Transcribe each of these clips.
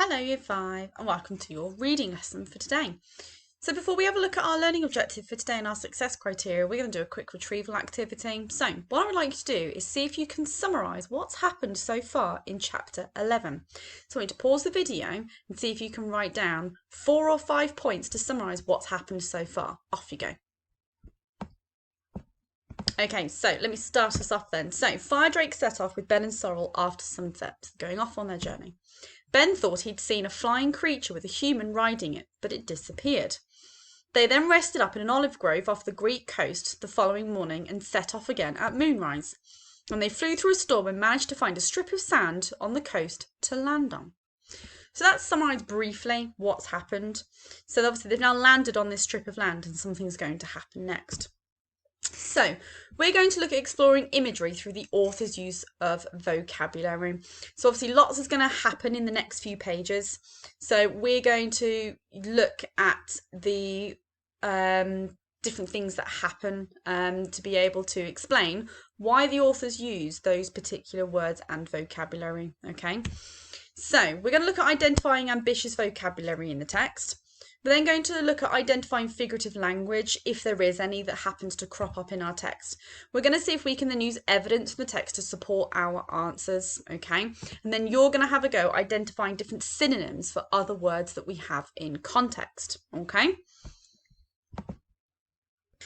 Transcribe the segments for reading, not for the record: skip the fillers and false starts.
Hello Year 5 and welcome to your reading lesson for today. So before we have a look at our learning objective for today and our success criteria, we're going to do a quick retrieval activity. So what I would like you to do is see if you can summarise what's happened so far in chapter 11. So I want you to pause the video and see if you can write down 4 or 5 points to summarise what's happened so far. Off you go. Okay, so let me start us off then. So Firedrake set off with Ben and Sorrel after sunset, going off on their journey. Ben thought he'd seen a flying creature with a human riding it, but it disappeared. They then rested up in an olive grove off the Greek coast the following morning and set off again at moonrise. And they flew through a storm and managed to find a strip of sand on the coast to land on. So that's summarised briefly what's happened. So obviously they've now landed on this strip of land and something's going to happen next. So we're going to look at exploring imagery through the author's use of vocabulary. So obviously lots is going to happen in the next few pages. So we're going to look at the different things that happen to be able to explain why the authors use those particular words and vocabulary. Okay, so we're going to look at identifying ambitious vocabulary in the text. We're then going to look at identifying figurative language, if there is any, that happens to crop up in our text. We're going to see if we can then use evidence from the text to support our answers, okay? And then you're going to have a go identifying different synonyms for other words that we have in context, okay?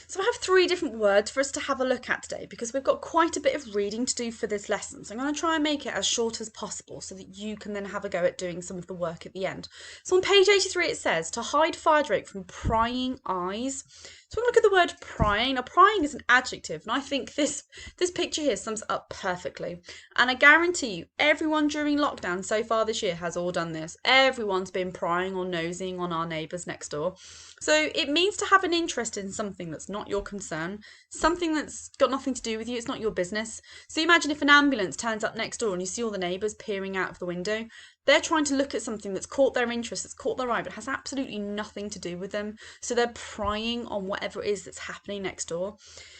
So I have 3 different words for us to have a look at today because we've got quite a bit of reading to do for this lesson. So I'm going to try and make it as short as possible so that you can then have a go at doing some of the work at the end. So on page 83 it says, to hide Firedrake from prying eyes. So we're going to look at the word prying. Now prying is an adjective and I think this picture here sums it up perfectly. And I guarantee you everyone during lockdown so far this year has all done this. Everyone's been prying or nosing on our neighbours next door. So it means to have an interest in something that's not your concern, something that's got nothing to do with you, it's not your business. So imagine if an ambulance turns up next door and you see all the neighbours peering out of the window. They're trying to look at something that's caught their interest, that's caught their eye, but has absolutely nothing to do with them. So they're prying on whatever it is that's happening next door.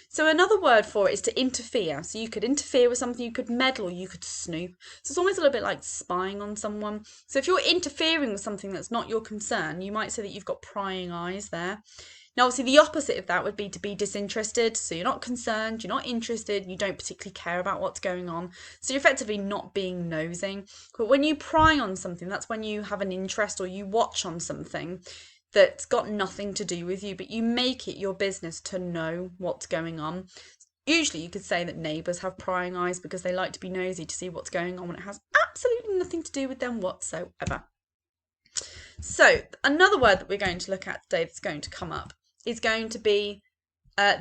So another word for it is to interfere. So you could interfere with something, you could meddle, you could snoop. So it's almost a little bit like spying on someone. So if you're interfering with something that's not your concern, you might say that you've got prying eyes there. Now, obviously, the opposite of that would be to be disinterested. So you're not concerned, you're not interested, you don't particularly care about what's going on. So you're effectively not being nosing. But when you pry on something, that's when you have an interest or you watch on something that's got nothing to do with you, but you make it your business to know what's going on. Usually you could say that neighbours have prying eyes because they like to be nosy to see what's going on when it has absolutely nothing to do with them whatsoever. So another word that we're going to look at today that's going to come up is going to be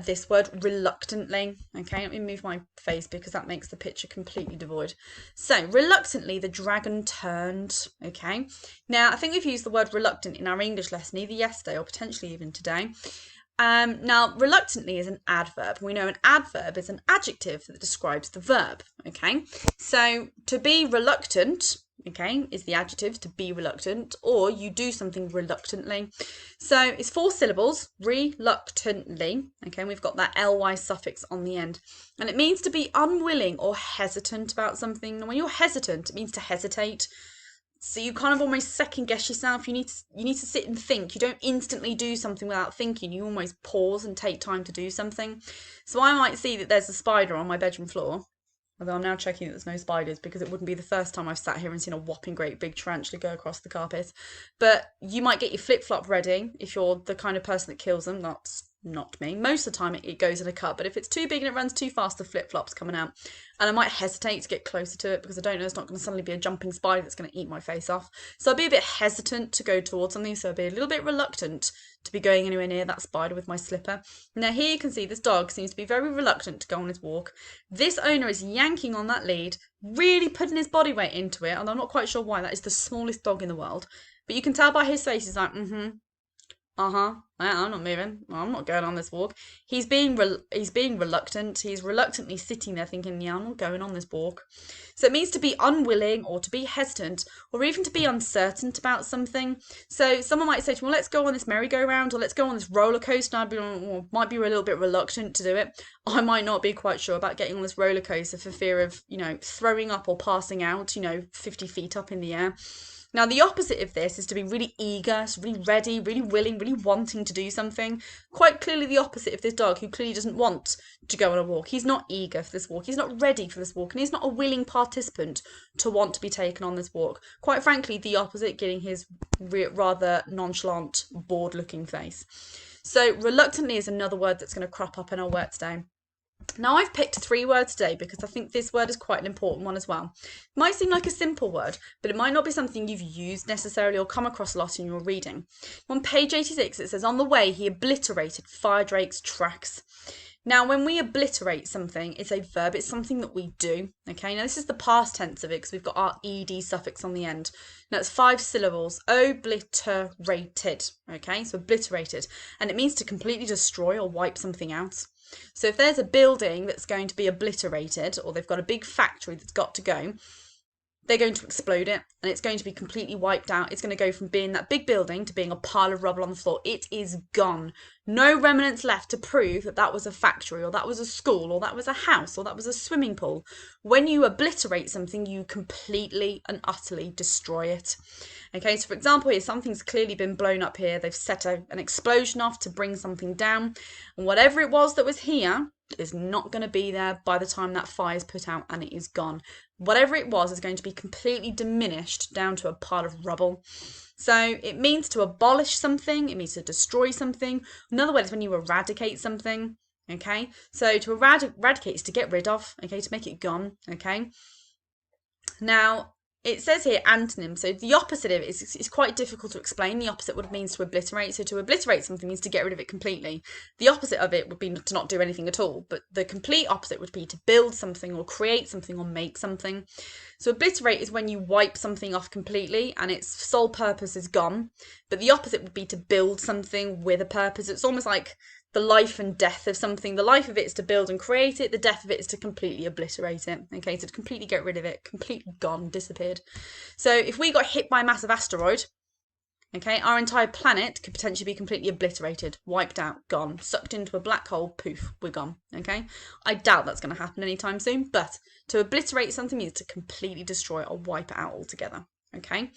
this word reluctantly. Okay, let me move my face because that makes the picture completely devoid. So reluctantly the dragon turned. Okay, now I think we've used the word reluctant in our English lesson either yesterday or potentially even today. Now reluctantly is an adverb. We know an adverb is an adjective that describes the verb. Okay, so to be reluctant, okay, is the adjective, to be reluctant, or you do something reluctantly. So it's 4 syllables, reluctantly, okay, and we've got that ly suffix on the end. And it means to be unwilling or hesitant about something. And when you're hesitant, it means to hesitate. So you kind of almost second guess yourself. You need to sit and think. You don't instantly do something without thinking. You almost pause and take time to do something. So I might see that there's a spider on my bedroom floor. Although I'm now checking that there's no spiders because it wouldn't be the first time I've sat here and seen a whopping great big tarantula go across the carpet. But you might get your flip-flop ready if you're the kind of person that kills them. That's not me. Most of the time it goes in a cut, but if it's too big and it runs too fast, the flip-flop's coming out. And I might hesitate to get closer to it because I don't know it's not going to suddenly be a jumping spider that's going to eat my face off. So I'll be a bit hesitant to go towards something, so I'll be a little bit reluctant to be going anywhere near that spider with my slipper. Now here you can see this dog seems to be very reluctant to go on his walk. This owner is yanking on that lead, really putting his body weight into it, and I'm not quite sure why. That is the smallest dog in the world. But you can tell by his face, he's like, I'm not moving. I'm not going on this walk. He's being reluctant. He's reluctantly sitting there thinking, yeah, I'm not going on this walk. So it means to be unwilling or to be hesitant or even to be uncertain about something. So someone might say to me, well, let's go on this merry-go-round or let's go on this roller coaster. And I might be a little bit reluctant to do it. I might not be quite sure about getting on this roller coaster for fear of, throwing up or passing out, 50 feet up in the air. Now, the opposite of this is to be really eager, so really ready, really willing, really wanting to do something. Quite clearly the opposite of this dog who clearly doesn't want to go on a walk. He's not eager for this walk. He's not ready for this walk. And he's not a willing participant to want to be taken on this walk. Quite frankly, the opposite, getting his rather nonchalant, bored-looking face. So reluctantly is another word that's going to crop up in our word today. Now I've picked 3 words today because I think this word is quite an important one as well. It might seem like a simple word, but it might not be something you've used necessarily or come across a lot in your reading. On page 86 it says, on the way he obliterated Firedrake's tracks. Now when we obliterate something, it's a verb, it's something that we do, okay? Now this is the past tense of it because we've got our ed suffix on the end. Now it's 5 syllables, obliterated, okay? So obliterated, and it means to completely destroy or wipe something out. So if there's a building that's going to be obliterated, or they've got a big factory that's got to go, they're going to explode it and it's going to be completely wiped out. It's going to go from being that big building to being a pile of rubble on the floor. It is gone. No remnants left to prove that that was a factory or that was a school or that was a house or that was a swimming pool. When you obliterate something, you completely and utterly destroy it. Okay, so for example here, something's clearly been blown up here. They've set an explosion off to bring something down. And whatever it was that was here is not going to be there by the time that fire is put out and it is gone. Whatever it was is going to be completely diminished down to a pile of rubble. So it means to abolish something, it means to destroy something. Another word is when you eradicate something, okay? So to eradicate is to get rid of, okay, to make it gone, okay? Now, it says here antonym, so the opposite of it is quite difficult to explain. The opposite would mean to obliterate. So to obliterate something means to get rid of it completely. The opposite of it would be to not do anything at all. But the complete opposite would be to build something or create something or make something. So obliterate is when you wipe something off completely and its sole purpose is gone. But the opposite would be to build something with a purpose. It's almost like the life and death of something. The life of it is to build and create it. The death of it is to completely obliterate it. Okay, so to completely get rid of it, completely gone, disappeared. So if we got hit by a massive asteroid, okay, our entire planet could potentially be completely obliterated, wiped out, gone, sucked into a black hole, poof, we're gone, okay? I doubt that's going to happen anytime soon, but to obliterate something means to completely destroy it or wipe it out altogether, okay?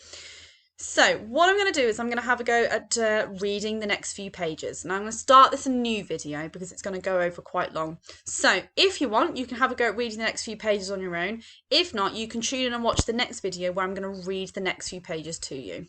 So what I'm going to do is I'm going to have a go at reading the next few pages. And I'm going to start this a new video because it's going to go over quite long. So if you want, you can have a go at reading the next few pages on your own. If not, you can tune in and watch the next video where I'm going to read the next few pages to you.